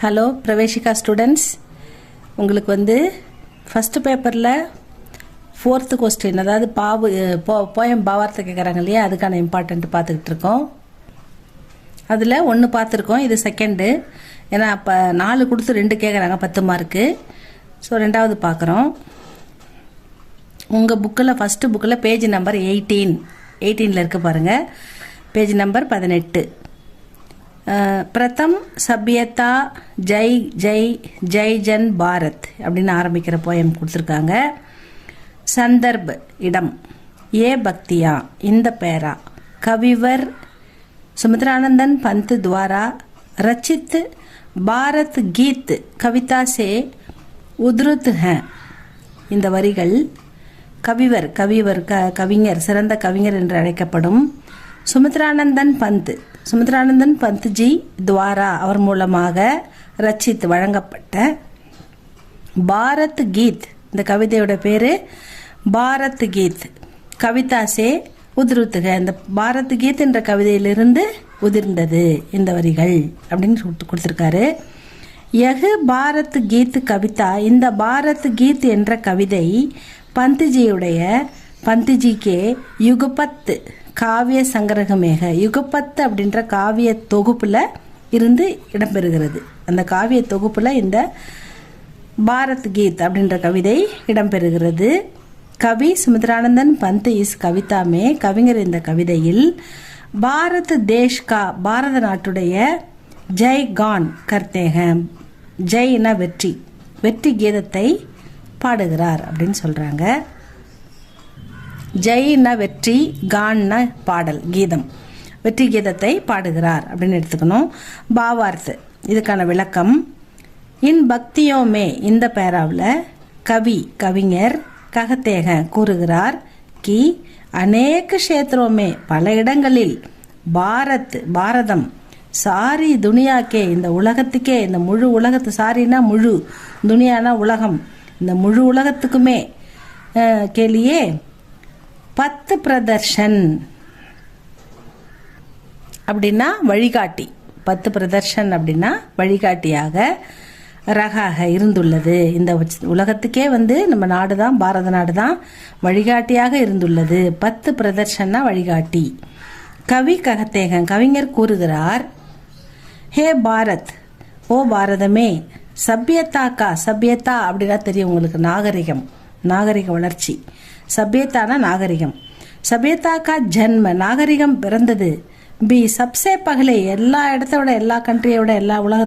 Hello Praveshika students, உங்களுக்கு வந்து first பேப்பரில் 4th கொஸ்டின், அதாவது போயம் பாவார்த்தை கேட்குறாங்க இல்லையா, அதுக்கான இம்பார்ட்டன்ட் பார்த்துக்கிட்டு இருக்கோம். அதில் 1 பார்த்துருக்கோம், இது செகண்டு. ஏன்னா அப்போ 4 கொடுத்து 2 கேட்குறாங்க, 10 மார்க்கு. ஸோ 2வது பார்க்குறோம். உங்கள் புக்கில் ஃபஸ்ட்டு புக்கில் பேஜ் நம்பர் 18 இருக்க பாருங்கள். Page number 18. பிரதம் சபியதா ஜெய் ஜெய் ஜெய் ஜன் பாரத் அப்படின்னு ஆரம்பிக்கிற போயம் கொடுத்துருக்காங்க. சந்தர்ப் இடம் ஏ பக்தியா இந்த பேரா கவிவர் சுமித்ரானந்தன் பந்த் துவாரா ரச்சித் பாரத் கீத் கவிதா சே உத்ருத் ஹை. இந்த வரிகள் கவிஞர் சிறந்த கவிஞர் என்று அழைக்கப்படும் சுமித்ரானந்தன் பந்த் ஜி துவாரா அவர் மூலமாக ரச்சித் வழங்கப்பட்ட பாரத் கீத், இந்த கவிதையோட பேரு பாரத் கீத் கவிதா சே உதிருத்துக, இந்த பாரத் கீத் என்ற கவிதையிலிருந்து உதிர்ந்தது இந்த வரிகள் அப்படின்னு கொடுத்துருக்காரு. யஹ் பாரத் கீத் கவிதா, இந்த பாரத் கீத் என்ற கவிதை பந்த்ஜிக்கே யுகபத் காவிய சங்கரகமேக, யுகபத் அப்படின்ற காவிய தொகுப்புல இருந்து இடம்பெறுகிறது. அந்த காவிய தொகுப்புல இந்த பாரத் கீத் அப்படின்ற கவிதை இடம்பெறுகிறது. கவி சுமித்ரானந்தன் பந்த் இஸ் கவிதாமே, கவிஞர் இந்த கவிதையில் பாரத் தேஷ்கா பாரத நாட்டுடைய ஜெய் கான் கர்த்தேக, ஜெய்னா வெற்றி கீதத்தை பாடுகிறார் அப்படின்னு சொல்றாங்க. ஜெய்னா வெற்றி, கான்னா பாடல் கீதம், வெற்றி கீதத்தை பாடுகிறார் அப்படின்னு எடுத்துக்கணும். பாவார்த்து இதுக்கான விளக்கம். இன் பக்தியோமே இந்த பேராவில் கவிஞர் ககத்தேக கூறுகிறார் கி அநேக கஷேத்ரோமே பல இடங்களில் பாரதம் சாரி துனியாக்கே இந்த உலகத்துக்கே, இந்த முழு உலகத்து, சாரினா முழு, துனியானா உலகம், இந்த முழு உலகத்துக்குமே கேளியே 10 பிரதர்ஷன் அப்படின்னா வழிகாட்டி, 10 பிரதர்ஷன் அப்படின்னா வழிகாட்டியாக ரகாக இருந்துள்ளது. இந்த உலகத்துக்கே வந்து நம்ம நாடு தான், பாரத நாடு தான் வழிகாட்டியாக இருந்துள்ளது. 10 பிரதர்ஷன்னா வழிகாட்டி. கவி ககத்தேகன் கவிஞர் கூறுகிறார், ஹே பாரத், ஓ பாரதமே, சபியதா அப்படின்னா தெரியும் உங்களுக்கு, நாகரிக வளர்ச்சி. சபியத்தானா நாகரிகம். சபியதா கா ஜன்ம, நாகரிகம் பிறந்தது. பி சப்சே பகலே, எல்லா இடத்த விட, எல்லா கண்ட்ரியை விட, எல்லா உலக